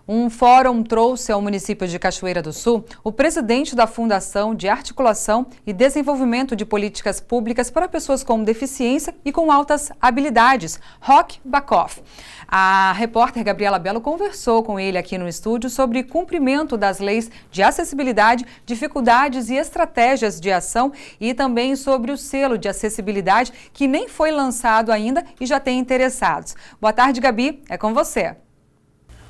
Um fórum trouxe ao município de Cachoeira do Sul o presidente da Fundação de Articulação e Desenvolvimento de Políticas Públicas para Pessoas com Deficiência e com Altas Habilidades, Roch Bacoff. A repórter Gabriela Belo conversou com ele aqui no estúdio sobre cumprimento das leis de acessibilidade, dificuldades e estratégias de ação e também sobre o selo de acessibilidade que nem foi lançado ainda e já tem interessados. Boa tarde, Gabi, é com você.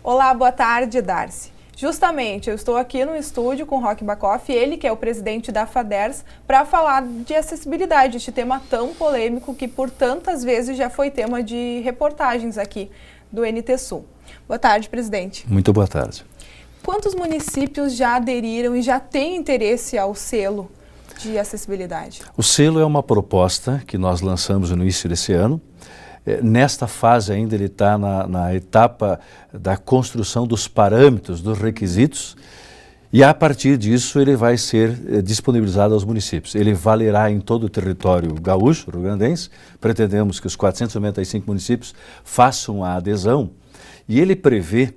Olá, boa tarde, Darcy. Justamente, eu estou aqui no estúdio com o Roch Bacoff, ele que é o presidente da FADERS, para falar de acessibilidade, este tema tão polêmico que por tantas vezes já foi tema de reportagens aqui do NT Sul. Boa tarde, presidente. Muito boa tarde. Quantos municípios já aderiram e já têm interesse ao selo de acessibilidade? O selo é uma proposta que nós lançamos no início desse ano. Nesta fase ainda ele está na etapa da construção dos parâmetros, dos requisitos, e a partir disso ele vai ser disponibilizado aos municípios. Ele valerá em todo o território gaúcho, rio-grandense. Pretendemos que os 495 municípios façam a adesão, e ele prevê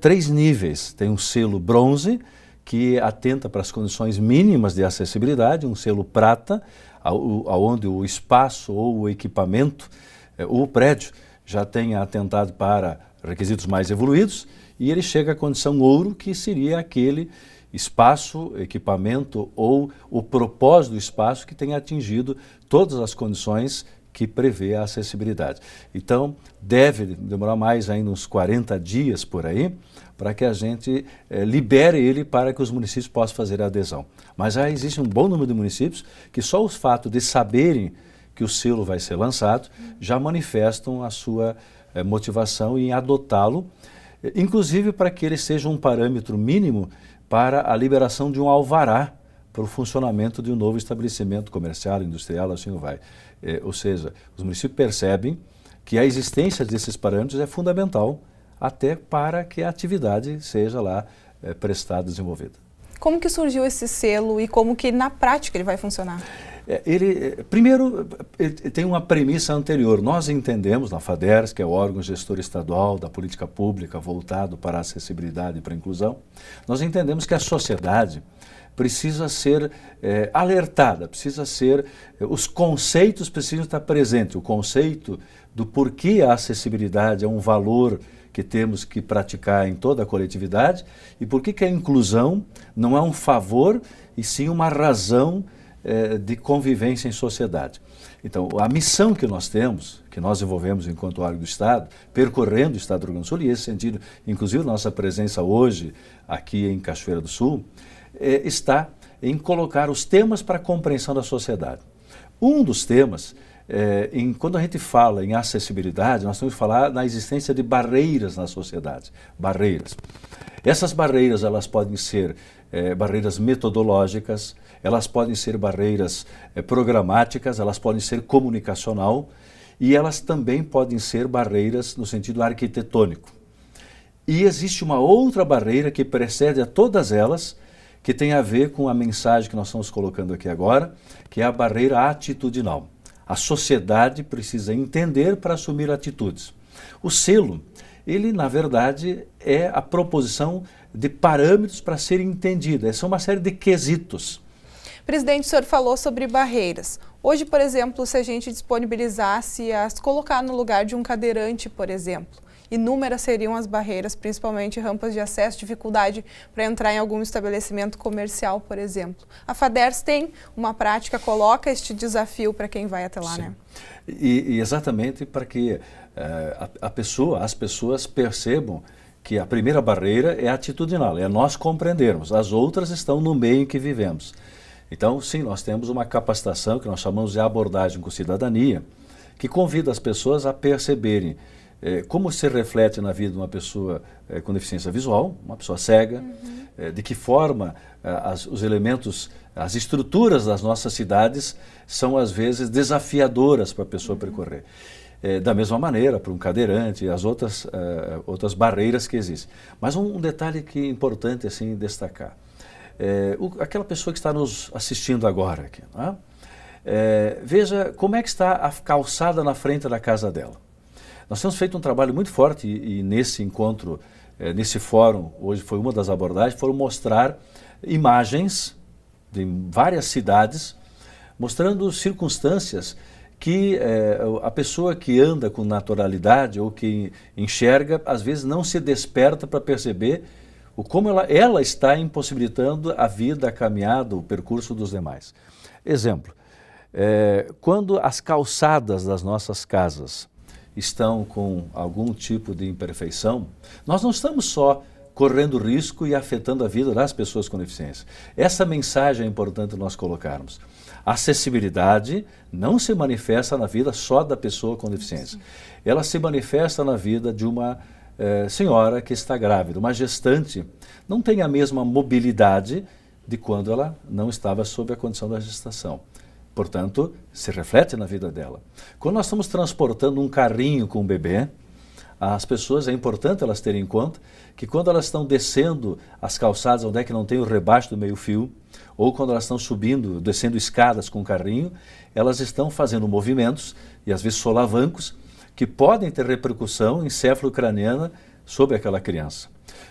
3 níveis. Tem um selo bronze, que atenta para as condições mínimas de acessibilidade, um selo prata, onde o espaço ou o equipamento o prédio já tem atentado para requisitos mais evoluídos, e ele chega à condição ouro, que seria aquele espaço, equipamento ou o propósito do espaço que tenha atingido todas as condições que prevê a acessibilidade. Então, deve demorar mais ainda uns 40 dias por aí, para que a gente libere ele para que os municípios possam fazer a adesão. Mas já existe um bom número de municípios que só o fato de saberem que o selo vai ser lançado, já manifestam a sua motivação em adotá-lo, inclusive para que ele seja um parâmetro mínimo para a liberação de um alvará para o funcionamento de um novo estabelecimento comercial, industrial, assim vai. Ou seja, os municípios percebem que a existência desses parâmetros é fundamental até para que a atividade seja lá prestada, desenvolvida. Como que surgiu esse selo e como que na prática ele vai funcionar? Primeiro, ele tem uma premissa anterior. Nós entendemos na FADERS, que é o órgão gestor estadual da política pública voltado para a acessibilidade e para a inclusão, nós entendemos que a sociedade precisa ser alertada, os conceitos precisam estar presentes. O conceito do porquê a acessibilidade é um valor que temos que praticar em toda a coletividade e por que a inclusão não é um favor e sim uma razão de convivência em sociedade. Então, a missão que nós temos, que nós desenvolvemos enquanto órgão do Estado, percorrendo o Estado do Rio Grande do Sul, e esse sentido, inclusive nossa presença hoje aqui em Cachoeira do Sul, está em colocar os temas para a compreensão da sociedade. Um dos temas, quando a gente fala em acessibilidade, nós temos que falar na existência de barreiras na sociedade. Barreiras. Essas barreiras, elas podem ser barreiras metodológicas, elas podem ser barreiras programáticas, elas podem ser comunicacional e elas também podem ser barreiras no sentido arquitetônico. E existe uma outra barreira que precede a todas elas, que tem a ver com a mensagem que nós estamos colocando aqui agora, que é a barreira atitudinal. A sociedade precisa entender para assumir atitudes. O selo, ele na verdade é a proposição de parâmetros para serem entendidos. São uma série de quesitos. Presidente, o senhor falou sobre barreiras. Hoje, por exemplo, se a gente disponibilizasse colocar no lugar de um cadeirante, por exemplo, inúmeras seriam as barreiras, principalmente rampas de acesso, dificuldade para entrar em algum estabelecimento comercial, por exemplo. A FADERS tem uma prática, coloca este desafio para quem vai até lá, Sim. Né? E exatamente para que as pessoas percebam que a primeira barreira é atitudinal, é nós compreendermos. As outras estão no meio em que vivemos. Então, sim, nós temos uma capacitação que nós chamamos de abordagem com cidadania, que convida as pessoas a perceberem como se reflete na vida de uma pessoa com deficiência visual, uma pessoa cega, de que forma os elementos, as estruturas das nossas cidades são às vezes desafiadoras para a pessoa percorrer. Da mesma maneira, para um cadeirante, as outras barreiras que existem. Mas um detalhe que é importante assim, destacar. Aquela pessoa que está nos assistindo agora aqui, né? Veja como é que está a calçada na frente da casa dela. Nós temos feito um trabalho muito forte e nesse encontro nesse fórum, hoje foi uma das abordagens, foram mostrar imagens de várias cidades, mostrando circunstâncias que a pessoa que anda com naturalidade ou que enxerga, às vezes não se desperta para perceber como ela está impossibilitando a vida, a caminhada, o percurso dos demais. Exemplo, quando as calçadas das nossas casas estão com algum tipo de imperfeição, nós não estamos só correndo risco e afetando a vida das pessoas com deficiência. Essa mensagem é importante nós colocarmos. A acessibilidade não se manifesta na vida só da pessoa com deficiência. Ela se manifesta na vida de uma senhora que está grávida. Uma gestante não tem a mesma mobilidade de quando ela não estava sob a condição da gestação. Portanto, se reflete na vida dela. Quando nós estamos transportando um carrinho com um bebê, as pessoas, é importante elas terem em conta que quando elas estão descendo as calçadas onde é que não tem o rebaixo do meio-fio, ou quando elas estão subindo, descendo escadas com o carrinho, elas estão fazendo movimentos, e às vezes solavancos, que podem ter repercussão encéfalo-craniana sobre aquela criança.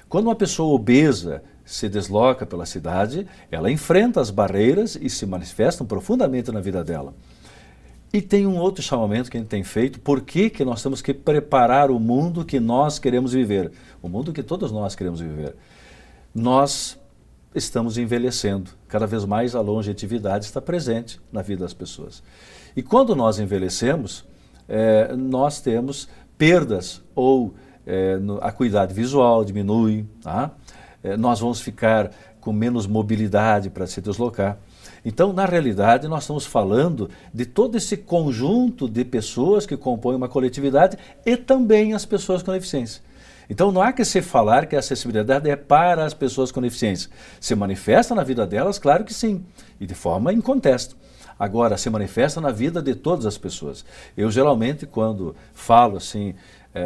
Quando uma pessoa obesa se desloca pela cidade, ela enfrenta as barreiras e se manifestam profundamente na vida dela. E tem um outro chamamento que a gente tem feito, por que nós temos que preparar o mundo que nós queremos viver, o mundo que todos nós queremos viver. Nós estamos envelhecendo, cada vez mais a longevidade está presente na vida das pessoas. E quando nós envelhecemos, nós temos perdas ou a acuidade visual diminui, tá? Nós vamos ficar com menos mobilidade para se deslocar. Então, na realidade, nós estamos falando de todo esse conjunto de pessoas que compõem uma coletividade e também as pessoas com deficiência. Então, não há que se falar que a acessibilidade é para as pessoas com deficiência. Se manifesta na vida delas, claro que sim, e de forma incontesta. Agora, se manifesta na vida de todas as pessoas. Eu, geralmente, quando falo assim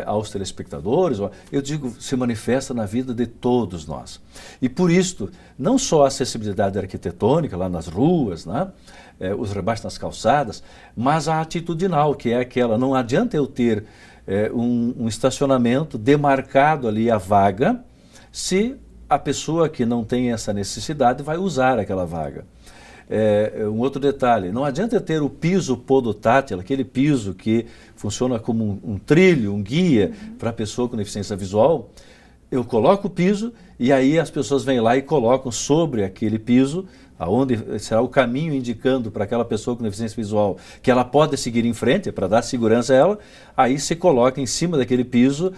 aos telespectadores, eu digo, se manifesta na vida de todos nós. E por isso, não só a acessibilidade arquitetônica, lá nas ruas, né, os rebaixos nas calçadas, mas a atitudinal, que é aquela, não adianta eu ter um estacionamento demarcado ali a vaga, se a pessoa que não tem essa necessidade vai usar aquela vaga. Um outro detalhe, não adianta ter o piso podotátil, aquele piso que funciona como um trilho, um guia para a pessoa com deficiência visual. Eu coloco o piso e aí as pessoas vêm lá e colocam sobre aquele piso, aonde será o caminho indicando para aquela pessoa com deficiência visual que ela pode seguir em frente, para dar segurança a ela, aí se coloca em cima daquele piso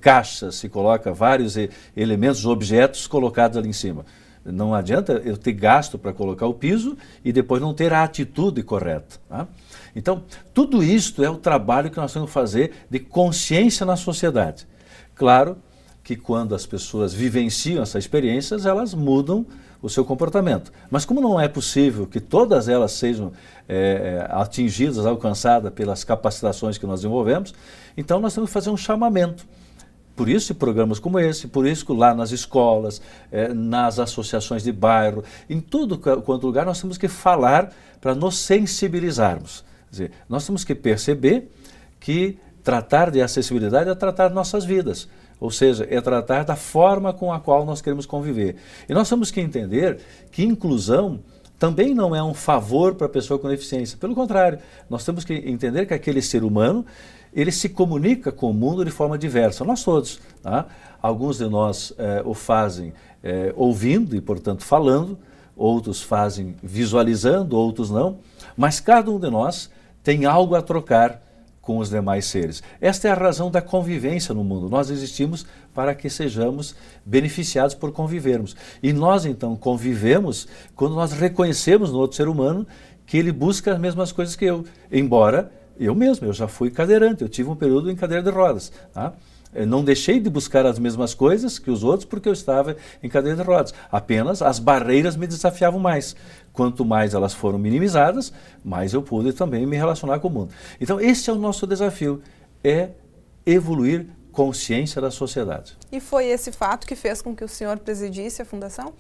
caixas, se coloca vários elementos, objetos colocados ali em cima. Não adianta eu ter gasto para colocar o piso e depois não ter a atitude correta. Tá? Então, tudo isto é o trabalho que nós temos que fazer de consciência na sociedade. Claro que quando as pessoas vivenciam essas experiências, elas mudam o seu comportamento. Mas como não é possível que todas elas sejam atingidas, alcançadas pelas capacitações que nós desenvolvemos, então nós temos que fazer um chamamento. Por isso, programas como esse, por isso que lá nas escolas, nas associações de bairro, em tudo quanto lugar, nós temos que falar para nos sensibilizarmos. Quer dizer, nós temos que perceber que tratar de acessibilidade é tratar nossas vidas, ou seja, é tratar da forma com a qual nós queremos conviver. E nós temos que entender que inclusão também não é um favor para a pessoa com deficiência. Pelo contrário, nós temos que entender que aquele ser humano, ele se comunica com o mundo de forma diversa, nós todos. Tá? Alguns de nós o fazem ouvindo e, portanto, falando, outros fazem visualizando, outros não, mas cada um de nós tem algo a trocar com os demais seres. Esta é a razão da convivência no mundo. Nós existimos para que sejamos beneficiados por convivermos. E nós, então, convivemos quando nós reconhecemos no outro ser humano que ele busca as mesmas coisas que eu, embora eu já fui cadeirante, eu tive um período em cadeira de rodas. Tá? Eu não deixei de buscar as mesmas coisas que os outros porque eu estava em cadeira de rodas. Apenas as barreiras me desafiavam mais. Quanto mais elas foram minimizadas, mais eu pude também me relacionar com o mundo. Então esse é o nosso desafio, é evoluir consciência da sociedade. E foi esse fato que fez com que o senhor presidisse a Fundação?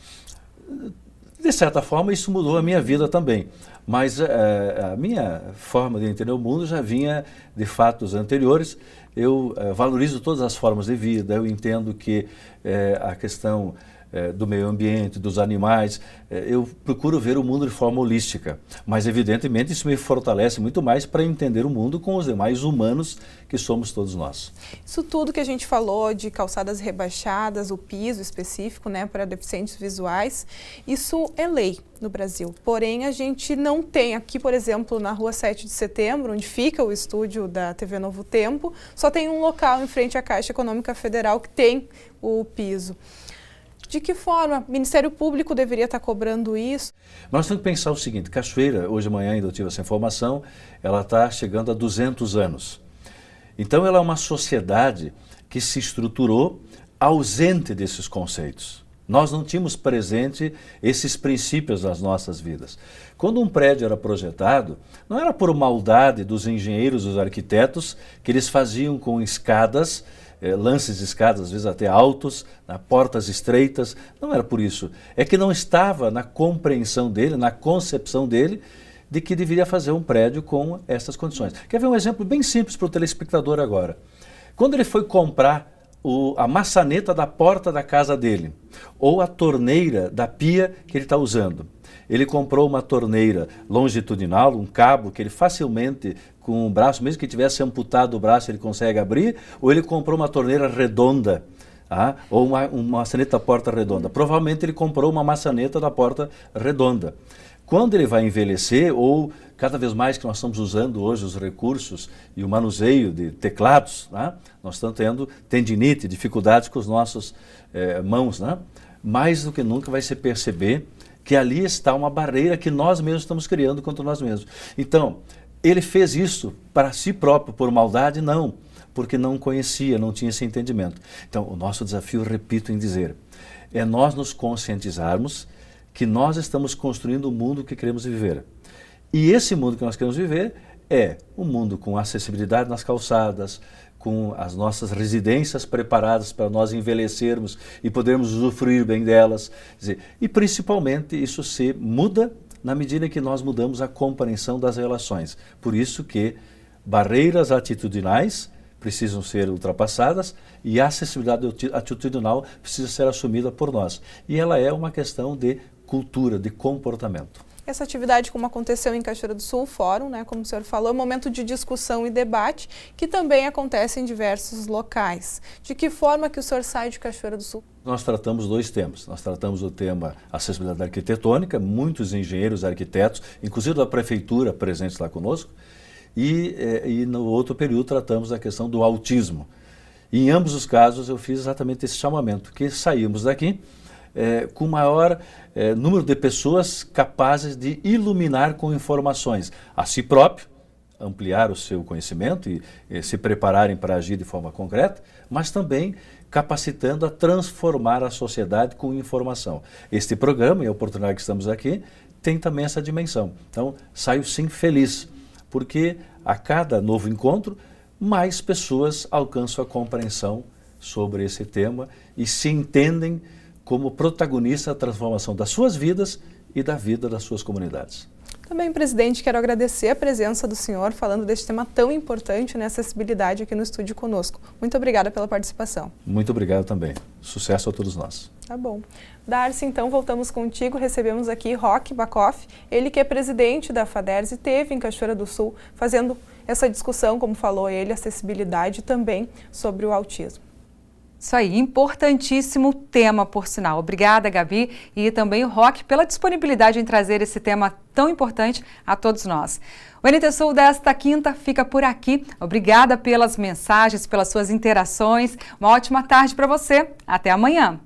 De certa forma, isso mudou a minha vida também. Mas a minha forma de entender o mundo já vinha de fatos anteriores. Eu valorizo todas as formas de vida, eu entendo que a questão do meio ambiente, dos animais, eu procuro ver o mundo de forma holística, mas evidentemente isso me fortalece muito mais para entender o mundo com os demais humanos que somos todos nós. Isso tudo que a gente falou de calçadas rebaixadas, o piso específico, né, para deficientes visuais, isso é lei no Brasil, porém a gente não tem aqui, por exemplo, na rua 7 de setembro, onde fica o estúdio da TV Novo Tempo, só tem um local em frente à Caixa Econômica Federal que tem o piso. De que forma o Ministério Público deveria estar cobrando isso? Nós temos que pensar o seguinte, Cachoeira, hoje de manhã ainda eu tive essa informação, ela está chegando a 200 anos. Então ela é uma sociedade que se estruturou ausente desses conceitos. Nós não tínhamos presente esses princípios nas nossas vidas. Quando um prédio era projetado, não era por maldade dos engenheiros, dos arquitetos, que eles faziam com escadas, lances de escadas, às vezes até altos, portas estreitas, não era por isso. É que não estava na compreensão dele, na concepção dele, de que deveria fazer um prédio com essas condições. Quer ver um exemplo bem simples para o telespectador agora? Quando ele foi comprar a maçaneta da porta da casa dele, ou a torneira da pia que ele está usando, ele comprou uma torneira longitudinal, um cabo que ele facilmente, com o braço, mesmo que tivesse amputado o braço, ele consegue abrir, ou ele comprou uma torneira redonda, ou uma maçaneta da porta redonda. Provavelmente ele comprou uma maçaneta da porta redonda. Quando ele vai envelhecer, ou cada vez mais que nós estamos usando hoje os recursos e o manuseio de teclados, nós estamos tendo tendinite, dificuldades com os nossos mãos, mais do que nunca vai se perceber que ali está uma barreira que nós mesmos estamos criando contra nós mesmos. Então, ele fez isso para si próprio, por maldade? Não, porque não conhecia, não tinha esse entendimento. Então, o nosso desafio, repito em dizer, é nós nos conscientizarmos que nós estamos construindo o mundo que queremos viver. E esse mundo que nós queremos viver é um mundo com acessibilidade nas calçadas, com as nossas residências preparadas para nós envelhecermos e podermos usufruir bem delas. Quer dizer, e principalmente isso se muda na medida que nós mudamos a compreensão das relações. Por isso que barreiras atitudinais precisam ser ultrapassadas e a acessibilidade atitudinal precisa ser assumida por nós. E ela é uma questão de cultura, de comportamento. Essa atividade, como aconteceu em Cachoeira do Sul, o fórum, como o senhor falou, é um momento de discussão e debate que também acontece em diversos locais. De que forma que o senhor sai de Cachoeira do Sul? Nós tratamos dois temas. Nós tratamos o tema acessibilidade arquitetônica, muitos engenheiros, arquitetos, inclusive da prefeitura presentes lá conosco, e no outro período tratamos a questão do autismo. E em ambos os casos eu fiz exatamente esse chamamento, que saímos daqui com maior número de pessoas capazes de iluminar com informações a si próprio, ampliar o seu conhecimento e se prepararem para agir de forma concreta, mas também capacitando a transformar a sociedade com informação. Este programa e a oportunidade que estamos aqui tem também essa dimensão. Então, saio sim feliz, porque a cada novo encontro, mais pessoas alcançam a compreensão sobre esse tema e se entendem como protagonista da transformação das suas vidas e da vida das suas comunidades. Também, presidente, quero agradecer a presença do senhor falando deste tema tão importante, acessibilidade aqui no estúdio conosco. Muito obrigada pela participação. Muito obrigado também. Sucesso a todos nós. Tá bom. Darcy, então voltamos contigo. Recebemos aqui Roque Bacoff, ele que é presidente da FADERS e esteve em Cachoeira do Sul fazendo essa discussão, como falou ele, acessibilidade também sobre o autismo. Isso aí, importantíssimo tema, por sinal. Obrigada, Gabi, e também o Roque pela disponibilidade em trazer esse tema tão importante a todos nós. O NT Sul desta quinta fica por aqui. Obrigada pelas mensagens, pelas suas interações. Uma ótima tarde para você. Até amanhã.